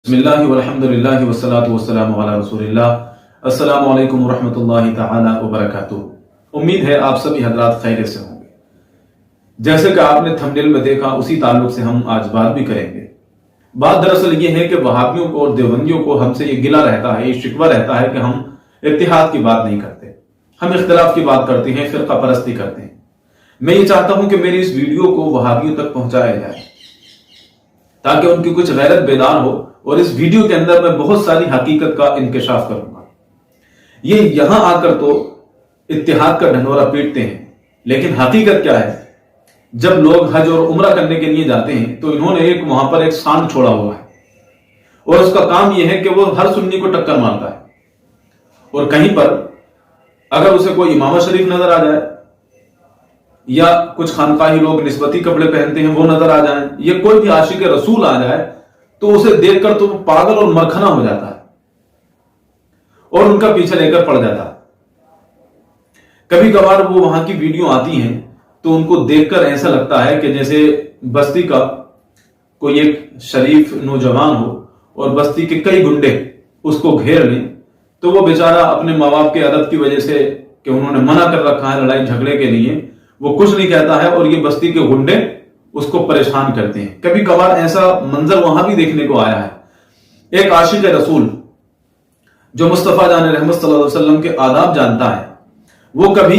बिस्मिल्लाह वल्हम्दुलिल्लाह वस्सलातु वस्सलामु अला रसूलिल्लाह। अस्सलामु अलैकुम वरहमतुल्लाहि तआला वबरकातुहू। उम्मीद है आप सभी हजरात खैरियत से होंगे। जैसे कि आपने थंबनेल में देखा, उसी ताल्लुक से हम आज बात भी करेंगे। बात दरअसल ये है कि वहाबियों को और देवबंदियों को हमसे ये गिला रहता है, ये शिकवा रहता है कि हम इत्तिहाद की बात नहीं करते, हम इख्तिलाफ की बात करते हैं, फिरका परस्ती करते हैं। मैं ये चाहता हूं कि मेरी इस वीडियो को वहाबियों तक पहुंचाया जाए ताकि उनकी कुछ गैरत बेदार हो, और इस वीडियो के अंदर मैं बहुत सारी हकीकत का इंकशाफ करूंगा। ये यहां आकर तो इत्तिहाद का ढंढोरा पीटते हैं, लेकिन हकीकत क्या है? जब लोग हज और उम्रा करने के लिए जाते हैं तो इन्होंने वहां पर एक सांड छोड़ा हुआ है, और उसका काम यह है कि वो हर सुन्नी को टक्कर मारता है। और कहीं पर अगर उसे कोई इमाम शरीफ नजर आ जाए, या कुछ खानकाही लोग निस्बती कपड़े पहनते हैं वो नजर आ जाए, या कोई भी आशिक रसूल आ जाए, तो उसे देखकर तो वो पागल और मरखना हो जाता है और उनका पीछे लेकर पड़ जाता है। कभी कभार वो वहां की वीडियो आती हैं तो उनको देखकर ऐसा लगता है कि जैसे बस्ती का कोई एक शरीफ नौजवान हो और बस्ती के कई गुंडे उसको घेर लें, तो वो बेचारा अपने माँ बाप के अदब की वजह से कि उन्होंने मना कर रखा है लड़ाई झगड़े के लिए, वो कुछ नहीं कहता है और ये बस्ती के गुंडे उसको परेशान करते हैं। कभी कभार ऐसा मंजर वहां भी देखने को आया है। एक आशिक रसूल जो मुस्तफा जान रहमत सल्लल्लाहु अलैहि वसल्लम के आदाब जानता है, वो कभी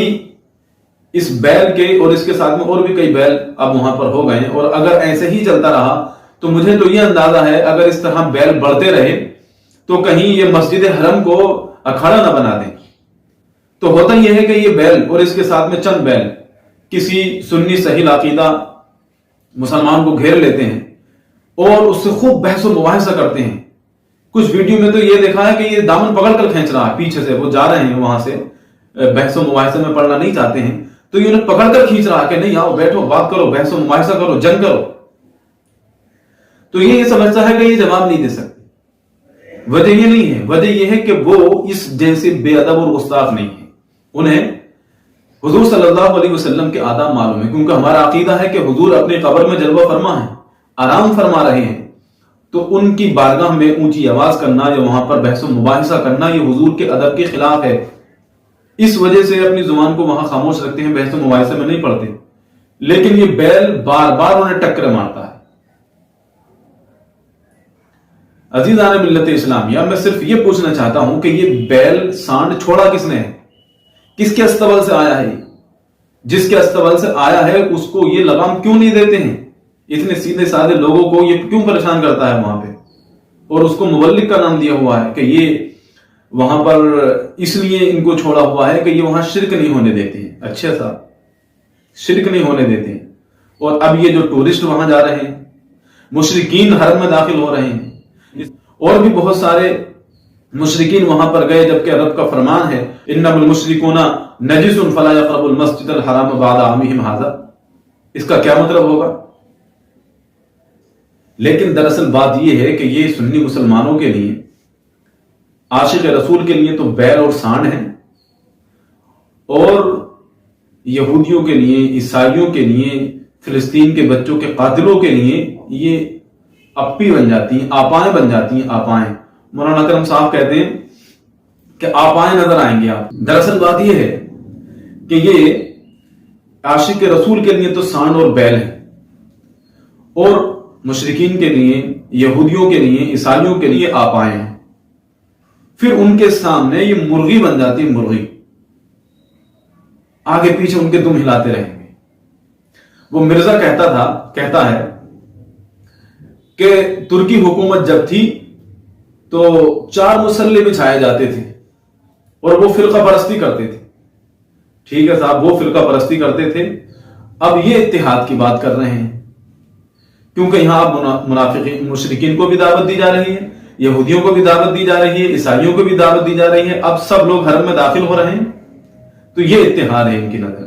इस बैल के और इसके साथ में और भी कई बैल अब वहां पर हो गए, और अगर ऐसे ही चलता रहा तो मुझे तो यह अंदाजा है अगर इस तरह बैल बढ़ते रहे तो कहीं ये मस्जिद हरम को अखाड़ा ना बना दें। तो होता यह है कि ये बैल और इसके साथ में चंद बैल किसी सुन्नी सही अकीदा मुसलमान को घेर लेते हैं और उससे खूब बहस और मुबाहिसा करते हैं। कुछ वीडियो में तो ये देखा है कि ये दामन पकड़कर खींच रहा है, पीछे से वो जा रहे हैं वहां से, बहस और मुबाहिसा में पड़ना नहीं चाहते हैं, तो ये उन्हें पकड़कर खींच रहा है कि नहीं आओ बैठो, बात करो, बहस और मुबाहिसा करो, जंग करो। तो ये समझता है कि ये जवाब नहीं दे सकते। वजह ये नहीं है, वजह ये है कि वो इस जैसे बेअदब और गुस्ताख नहीं है। उन्हें हुजूर सल्लल्लाहु अलैहि वसल्लम के आदाब मालूम है, क्योंकि हमारा अकीदा है कि हुजूर अपने कब्र में जलवा फरमा है, आराम फरमा रहे हैं, तो उनकी बारगाह में ऊंची आवाज करना या वहां पर बहस मुबाहिसा करना ये हुजूर के अदब के खिलाफ है। इस वजह से अपनी जुबान को वहां खामोश रखते हैं, बहस मुबाहिसे में नहीं पड़ते। लेकिन ये बैल बार बार उन्हें टक्कर मारता है। अजीजान मिल्लत इस्लामिया, मैं सिर्फ ये पूछना चाहता हूं कि ये बैल सांड छोड़ा किसने है? किसके अस्तबल से आया है? जिसके अस्तबल से आया है उसको ये लगाम क्यों नहीं देते हैं? इतने सीधे साधे लोगों को ये क्यों परेशान करता है वहां पे? और उसको मुबल्लिग का नाम दिया हुआ है कि ये वहां पर इसलिए इनको छोड़ा हुआ है कि ये वहां शिरक नहीं होने देते हैं। अच्छा सा शिरक नहीं होने देते हैं। और अब ये जो टूरिस्ट वहां जा रहे हैं, मुशरिकीन हरम में दाखिल हो रहे हैं, और भी बहुत सारे मुशरिकीन वहां पर गए, जबकि रब का फरमान है इन्नमल मुशरिकूना नजिसुन फला यक़रबुल मस्जिदल हराम बअद आमिहिम हाज़ा। इसका क्या मतलब होगा? लेकिन दरअसल बात यह है कि ये सुन्नी मुसलमानों के लिए, आशिक रसूल के लिए तो बैल और सांड है, और यहूदियों के लिए, ईसाइयों के लिए, फिलिस्तीन के बच्चों के कातिलों के लिए ये अप्पी बन जाती हैं, आपाएं बन जाती हैं, आपाएं। मौलाना अकरम साहब कहते हैं कि आपाएं नजर आएंगे आप। दरअसल बात यह है कि ये आशिक रसूल के लिए तो सांड और बैल है, और मुशरिकीन के लिए, यहूदियों के लिए, ईसाइयों के लिए आपाएं हैं। फिर उनके सामने ये मुर्गी बन जाती है, मुर्गी। आगे पीछे उनके दुम हिलाते रहेंगे। वो मिर्जा कहता है कि तुर्की हुकूमत जब थी तो 4 मुसल्ले बिछाए जाते थे और वो फिरका परस्ती करते थे। ठीक है साहब, वो फिरका परस्ती करते थे। अब ये इत्तिहाद की बात कर रहे हैं, क्योंकि यहां अब मुनाफिकीन, मुशरिकीन को भी दावत दी जा रही है, यहूदियों को भी दावत दी जा रही है, ईसाइयों को भी दावत दी जा रही है। अब सब लोग हरम में दाखिल हो रहे हैं, तो ये इत्तिहाद है इनकी नजर।